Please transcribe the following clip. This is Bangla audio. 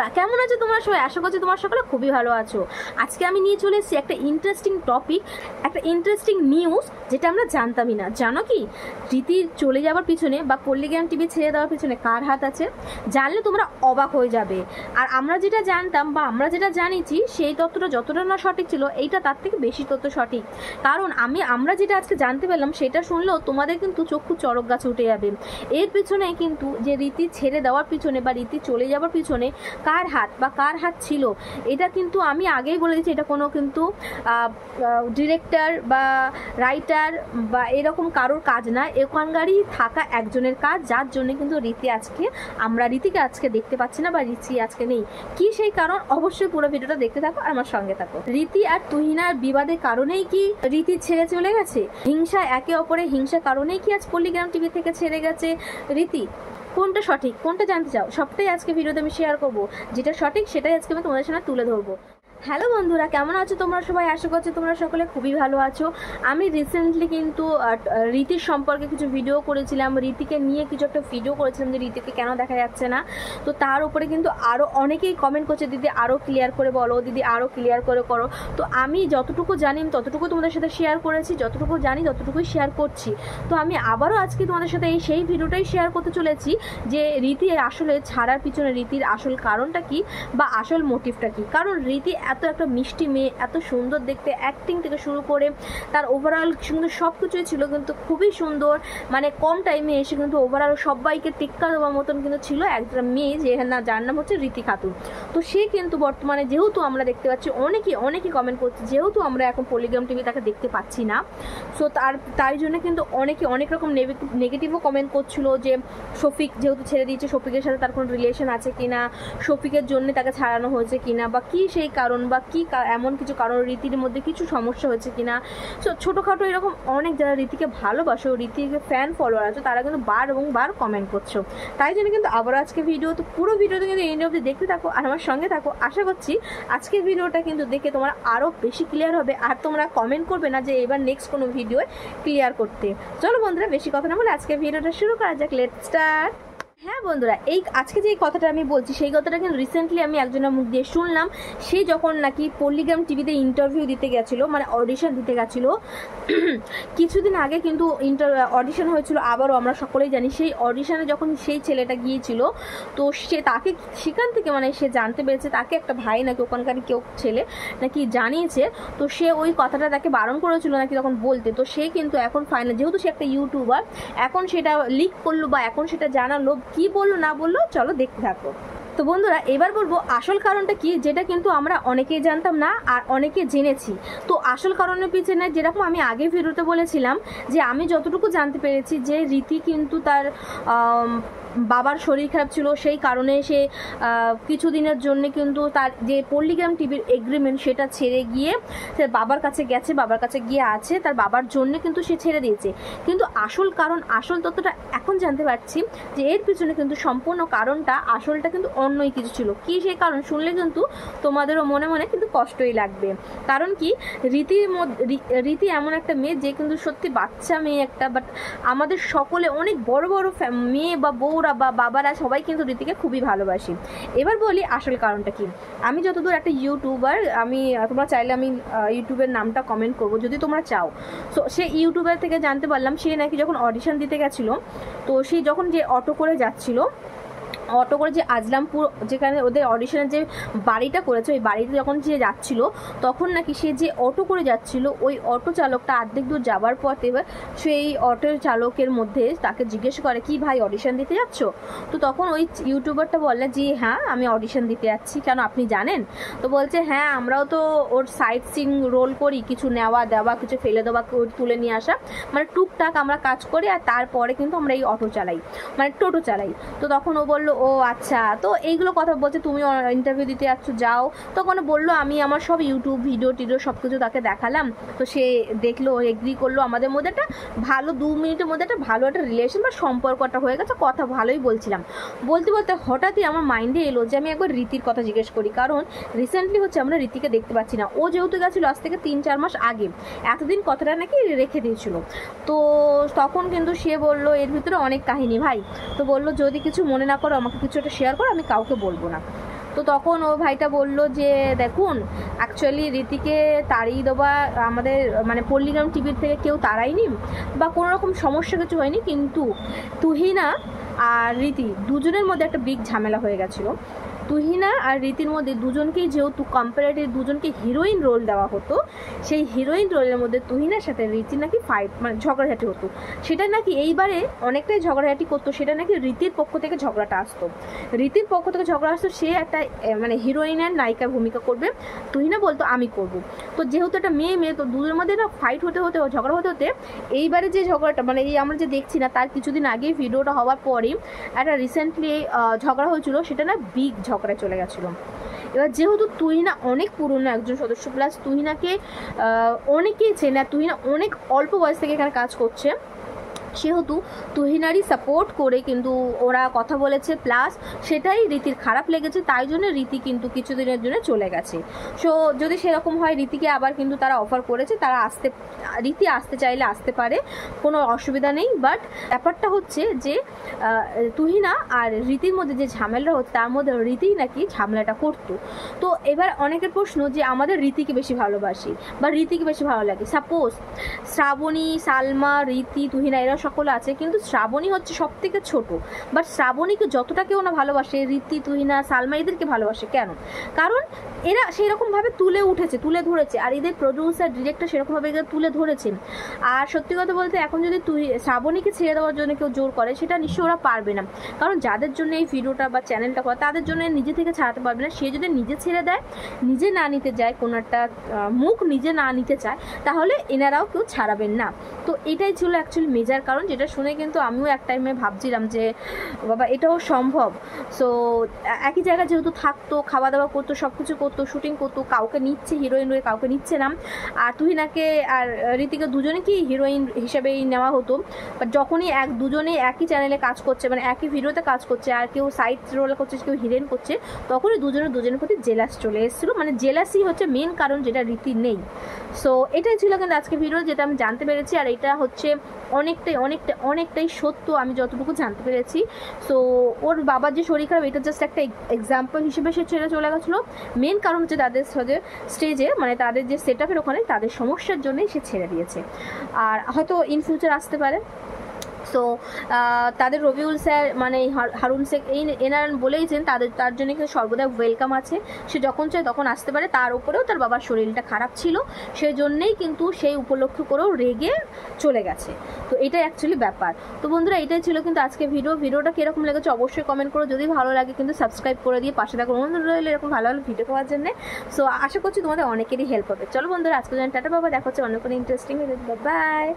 বন্ধুরা কেমন আছো তোমরা সবাই? আশা করছি তোমরা সকলে খুবই ভালো আছো। আজকে আমি নিয়ে চলে এসেছি একটা ইন্টারেস্টিং টপিক, একটা ইন্টারেস্টিং নিউজ যেটা আমরা জানতামই না। জানো কি রীতির চলে যাওয়ার পিছনে বা পল্লিগ্রাম টিভি ছেড়ে দেওয়ার পিছনে কার হাত আছে? জানলে তোমরা অবাক হয়ে যাবে। আর আমরা যেটা জানতাম বা আমরা যেটা জানিছি সেই তথ্যটা যতটা না সঠিক ছিল, এইটা তার থেকে বেশি তথ্য সঠিক। কারণ আমরা যেটা আজকে জানতে পারলাম সেটা শুনলেও তোমাদের কিন্তু চক্ষু চড়ক গাছে উঠে যাবে। এর পিছনে কিন্তু যে রীতি ছেড়ে দেওয়ার পিছনে বা রীতি চলে যাওয়ার পিছনে কার হাত বা কার হাত ছিল, এটা কিন্তু আমি আগেই বলে দিচ্ছি, এটা কোনো কিন্তু ডিরেক্টর বা রাইটার বা এরকম কারোর কাজ না, এখানকারই থাকা একজনের কাজ, যার জন্য কিন্তু আমরা রীতিকে আজকে দেখতে পাচ্ছি না বা রীতি আজকে নেই। কি সেই কারণ? অবশ্যই পুরো ভিডিওটা দেখতে থাকো আর আমার সঙ্গে থাকো। রীতি আর তুহিনার বিবাদের কারণেই কি রীতি ছেড়ে চলে গেছে? হিংসা, একে অপরের হিংসার কারণেই কি আজ পল্লিগ্রাম টিভি থেকে ছেড়ে গেছে রীতি? কোনটা সঠিক, কোনটা জানতে চাও, সবটাই আজকে ভিডিওতে আমি শেয়ার করবো। যেটা সঠিক সেটাই আজকে আমি তোমাদের সামনে তুলে ধরবো। হ্যালো বন্ধুরা, কেমন আছো তোমরা সবাই? আশা করছি তোমরা সকলে খুবই ভালো আছো। আমি রিসেন্টলি কিন্তু রীতির সম্পর্কে কিছু ভিডিও করেছিলাম, রীতিকে নিয়ে কিছু একটা ভিডিও করেছিলাম যে রীতিকে কেন দেখা যাচ্ছে না। তো তার উপরে কিন্তু আরও অনেকেই কমেন্ট করছে, দিদি আরও ক্লিয়ার করে বলো, দিদি আরও ক্লিয়ার করে করো। তো আমি যতটুকু জানি ততটুকু তোমাদের সাথে শেয়ার করেছি, যতটুকু জানি ততটুকুই শেয়ার করছি। তো আমি আবারও আজকে তোমাদের সাথে সেই ভিডিওটাই শেয়ার করতে চলেছি যে রীতি আসলে ছাড়ার পিছনে রীতির আসল কারণটা কি বা আসল মোটিভটা কি। কারণ রীতি এত একটা মিষ্টি মেয়ে, এত সুন্দর দেখতে, অ্যাক্টিং থেকে শুরু করে তার ওভারঅল সুন্দর সব কিছুই ছিল কিন্তু খুবই সুন্দর। মানে কম টাইমে এসে কিন্তু ওভারঅল সবাইকে টিক্কা দেওয়ার মতন কিন্তু ছিল একটা মেয়ে, যে না যার নাম হচ্ছে রীতি খাতুন। তো সে কিন্তু বর্তমানে যেহেতু আমরা দেখতে পাচ্ছি, অনেকেই কমেন্ট করছে, যেহেতু আমরা এখন পল্লিগ্রাম টিভি তাকে দেখতে পাচ্ছি না, সো তাই জন্য কিন্তু অনেকে অনেক রকম নেগেটিভও কমেন্ট করছিল যে শফিক যেহেতু ছেড়ে দিয়েছে, শফিকের সাথে তার কোনো রিলেশন আছে কিনা, শফিকের জন্য তাকে ছাড়ানো হয়েছে কিনা, বা কি সেই কারণ বা কি এমন কিছু কারণ, রীতির মধ্যে কিছু সমস্যা হয়েছে কিনা। সো ছোটোখাটো এরকম অনেক যারা রীতিকে ভালোবাসো, রীতিকে ফ্যান ফলোয়ার আছে, তারা কিন্তু বার এবং বার কমেন্ট করছো। তাই জন্য কিন্তু আবার আজকে ভিডিও, তো পুরো ভিডিওতে কিন্তু এন্ড অবধি দেখতে থাকো আর আমার সঙ্গে থাকো। আশা করছি আজকের ভিডিওটা কিন্তু দেখে তোমার আরও বেশি ক্লিয়ার হবে আর তোমরা কমেন্ট করবে না যে এবার নেক্সট কোনো ভিডিও ক্লিয়ার করতে। চলো বন্ধুরা বেশি কথা না বলে আজকে ভিডিওটা শুরু করা যাক। Let's start. হ্যাঁ বন্ধুরা, আজকে যে কথাটা আমি বলছি সেই কথাটা কিন্তু রিসেন্টলি আমি একজনের মুখ দিয়ে শুনলাম। সে যখন নাকি পল্লিগ্রাম টিভিতে ইন্টারভিউ দিতে গেছিলো, মানে অডিশন দিতে গেছিলো, কিছুদিন আগে কিন্তু অডিশন হয়েছিল আবারও, আমরা সকলেই জানি। সেই অডিশনে যখন সেই ছেলেটা গিয়েছিল, তো তাকে সেখান থেকে মানে সে জানতে পেরেছে তাকে একটা ভাই নাকি ওখানকারই কেউ ছেলে নাকি জানিয়েছে। তো সে ওই কথাটা তাকে বারণ করেছিল নাকি তখন বলতে। তো সে কিন্তু এখন ফাইনাল, যেহেতু সে একটা ইউটিউবার, এখন সেটা লিক করলো বা এখন সেটা জানালো। কি বললো না বললো চলো দেখতে থাকো। তো বন্ধুরা এবার বলবো আসল কারণটা কি, যেটা কিন্তু আমরা অনেকেই জানতাম না আর অনেকে জেনেছি। তো আসল কারণের পিছনে যেরকম আমি আগে ভিডিওতে বলেছিলাম যে আমি যতটুকু জানতে পেরেছি যে রীতি কিন্তু তার বাবার শরীর খারাপ ছিল, সেই কারণে সে কিছুদিনের জন্য কিন্তু তার যে পল্লিগ্রাম টিভির এগ্রিমেন্ট সেটা ছেড়ে গিয়ে সে বাবার কাছে গেছে, বাবার কাছে গিয়ে আছে, তার বাবার জন্য কিন্তু সে ছেড়ে দিয়েছে। কিন্তু আসল কারণ, আসল তথ্যটা এখন জানতে পারছি যে এর পিছনে কিন্তু সম্পূর্ণ কারণটা আসলটা কিন্তু অন্যই কিছু ছিল। কি সেই কারণ শুনলে কিন্তু তোমাদেরও মনে মনে কিন্তু কষ্টই লাগবে। কারণ কি, রীতি এমন একটা মেয়ে যে কিন্তু সত্যি বাচ্চা মেয়ে একটা, বাট আমাদের সকলে অনেক বড় বড় মেয়ে বা বউরা বা বাবারা সবাই কিন্তু রীতিকে খুবই ভালোবাসি। এবার বলি আসল কারণটা কি। আমি যতদূর একটা ইউটিউবার, তোমরা চাইলে আমি ইউটিউবের নামটা কমেন্ট করবো যদি তোমরা চাও। সো সে ইউটিউবার থেকে জানতে পারলাম সে নাকি যখন অডিশন দিতে গেছিলো, তো সে যখন যে অটো করে যাচ্ছিল, অটো করে যে আজলামপুর যেখানে ওদের অডিশনের যে বাড়িটা করেছে, ওই বাড়িতে যখন যে যাচ্ছিল তখন নাকি সে যে অটো করে যাচ্ছিল, ওই অটো চালকটা অর্ধেক দূর যাবার পথে সেই অটোর চালকের মধ্যে তাকে জিজ্ঞেস করে কি ভাই অডিশন দিতে যাচ্ছ? তো তখন ওই ইউটিউবারটা বললে যে হ্যাঁ আমি অডিশন দিতে যাচ্ছি, কেন আপনি জানেন? তো বলছে হ্যাঁ আমরাও তো ওর সাইট সিং রোল করি, কিছু নেওয়া দেওয়া, কিছু ফেলে দেওয়া, তুলে নিয়ে আসা, মানে টুকটাক আমরা কাজ করি আর তারপরে কিন্তু আমরা এই অটো চালাই, মানে টোটো চালাই। তো তখন ও বললো ও আচ্ছা, তো এইগুলো কথা বলছে, তুমি ইন্টারভিউ দিতে যাচ্ছ যাও। তখন বললো আমি আমার সব ইউটিউব ভিডিও টিডিও সব কিছু তাকে দেখালাম। তো সে দেখলো, এগ্রি করলো, আমাদের মধ্যে একটা ভালো 2 মিনিটের মধ্যে একটা ভালো একটা রিলেশন বা সম্পর্কটা হয়ে গেছে। কথা ভালোই বলছিলাম, বলতে বলতে হঠাৎই আমার মাইন্ডে এলো যে আমি একবার রীতির কথা জিজ্ঞেস করি। কারণ রিসেন্টলি হচ্ছে আমরা রীতিকে দেখতে পাচ্ছি না। ও যেহেতু গেছিলো আজ থেকে 3-4 মাস আগে, এতদিন কথাটা নাকি রেখে দিয়েছিল। তো তখন কিন্তু সে বললো এর ভিতরে অনেক কাহিনী ভাই। তো বললো যদি কিছু মনে না করো, আমাকে কিছু একটা শেয়ার করো, আমি কাউকে বলবো না। তো তখন ও ভাইটা বলল যে দেখুন অ্যাকচুয়ালি রীতিকে তাড়িয়ে দেওয়া আমাদের মানে পল্লীগ্রাম টিভির থেকে কেউ তাড়ায়নি বা কোনো রকম সমস্যা কিছু হয়নি, কিন্তু তুহিনা আর রীতি দুজনের মধ্যে একটা বিগ ঝামেলা হয়ে গেছিলো। তুহিনা আর রীতির মধ্যে দুজনকেই যেহেতু কম্পারেটিভ দুজনকে হিরোইন রোল দেওয়া হতো, সেই হিরোইন রোলের মধ্যে তুহিনার সাথে রীতি নাকি ফাইট মানে ঝগড়াঝাটি হতো। সেটা নাকি এইবারে অনেকটাই ঝগড়াঝাটি করতো, সেটা নাকি রীতির পক্ষ থেকে ঝগড়াটা আসতো, রীতির পক্ষ থেকে ঝগড়া আসতো, সে একটা মানে হিরোইনের নায়িকার ভূমিকা করবে, তুহিনা বলতো আমি করব। তো যেহেতু একটা মেয়ে তো দুজনের মধ্যে না ফাইট হতে হতে ঝগড়া হতে হতে এইবারে যে ঝগড়াটা মানে এই আমরা যে দেখছি না তার কিছুদিন আগেই ভিডিওটা হওয়ার পরেই একটা রিসেন্টলি ঝগড়া হয়েছিল, সেটা না বিগ ঝগড়ায় চলে গেছিলো। এবার যেহেতু তুহিনা অনেক পুরনো একজন সদস্য, প্লাস তুহিনাকে অনেকেই চেনে, তুহিনা অনেক অল্প বয়স থেকে এখানে কাজ করছে, সেহেতু তুহিনারই সাপোর্ট করে কিন্তু ওরা কথা বলেছে, প্লাস সেটাই রীতির খারাপ লেগেছে, তাই জন্য রীতি কিন্তু কিছুদিনের জন্য চলে গেছে। সো যদি সেরকম হয় রীতিকে আবার কিন্তু তারা অফার করেছে, তারা রীতি আসতে চাইলে আসতে পারে, কোনো অসুবিধা নেই। বাট ব্যাপারটা হচ্ছে যে তুহিনা আর রীতির মধ্যে যে ঝামেলাটা হচ্ছে তার মধ্যে রীতি নাকি ঝামেলাটা করতো। তো এবার অনেকের প্রশ্ন যে আমাদের রীতিকে বেশি ভালোবাসি বা রীতিকে বেশি ভালো লাগে, সাপোজ শ্রাবণী, সালমা, রীতি, তুহিনা এরা সকল আছে, কিন্তু শ্রাবণী হচ্ছে সব থেকে ছোটো, বাট শ্রাবণীকে যতটা কেউ না ভালোবাসে রীতি, তুহিনা, সালমা এদেরকে ভালোবাসে কেন? কারণ এরা সেরকমভাবে তুলে ধরেছে, আর এদের প্রডিউসার ডিরেক্টর সেরকমভাবে তুলে ধরেছেন। আর সত্যি কথা বলতে এখন যদি শ্রাবণীকে ছেড়ে দেওয়ার জন্য কেউ জোর করে সেটা নিশ্চয়ই ওরা পারবে না, কারণ যাদের জন্য এই ভিডিওটা বা চ্যানেলটা করা তাদের জন্য নিজে থেকে ছাড়াতে পারবে না। সে যদি নিজে ছেড়ে দেয়, নিজে না নিতে যায়, কোনো একটা মুখ নিজে না নিতে চায়, তাহলে এনারাও কেউ ছাড়াবেন না। তো এটাই ছিল অ্যাকচুয়ালি মেজার কারণ, যেটা শুনে কিন্তু আমিও এক টাইমে ভাবছিলাম যে বাবা এটাও সম্ভব। সো একই জায়গায় যেহেতু থাকতো, খাওয়া দাওয়া করতো, সব কিছু করতো, শুটিং করতো, কাউকে নিচ্ছে হিরোইন হয়ে, কাউকে নিচ্ছে না। আর তুহিনাকে আর রীতিকে দুজনেকেই হিরোইন হিসেবেই নেওয়া হতো, বাট যখনই দুজনেই একই চ্যানেলে কাজ করছে, মানে একই ভিডিওতে কাজ করছে, আর কেউ সাইড রোল করছে, কেউ হিরোইন করছে, তখনই দুজনের প্রতি জেলাস চলে এসেছিলো। মানে জেলাসই হচ্ছে মেন কারণ, যেটা রীতি নেই। সো এটাই ছিল কিন্তু আজকে ভিডিও, যেটা আমি জানতে পেরেছি, আর এটা হচ্ছে অনেকটাই সত্য আমি যতটুকু জানতে পেরেছি। সো ওর বাবার যে শরীর খারাপ, এটা জাস্ট একটা এক্সাম্পল হিসেবে সে ছেড়ে চলে গেছিলো। মেন কারণ হচ্ছে তাদের সাথে স্টেজে মানে তাদের যে সেট আপের ওখানে তাদের সমস্যার জন্যই সে ছেড়ে দিয়েছে, আর হয়তো ইন ফিউচার আসতে পারে। সো তাদের রবিউল স্যার মানে হারুন শেখ এনারা বলেইছেন তার জন্য কিন্তু সর্বদা ওয়েলকাম আছে, সে যখন চায় তখন আসতে পারে। তার উপরেও তার বাবার শরীরটা খারাপ ছিল, সেই জন্যেই কিন্তু সেই উপলক্ষ করেও রেগে চলে গেছে। তো এটাই অ্যাকচুয়ালি ব্যাপার। তো বন্ধুরা এটাই ছিল কিন্তু আজকে ভিডিওটা কীরকম লেগেছে অবশ্যই কমেন্ট করো, যদি ভালো লাগে কিন্তু সাবস্ক্রাইব করে দিয়ে পাশে থাকো অনুরোধ রইল এরকম ভালো ভালো ভিডিও পাওয়ার জন্য। সো আশা করছি তোমাদের অনেকেরই হেল্প হবে। চলো বন্ধুরা আজকে টাটা, বাবা, দেখা হচ্ছে অন্য কোনো ইন্টারেস্টিং ভিডিও। বাই।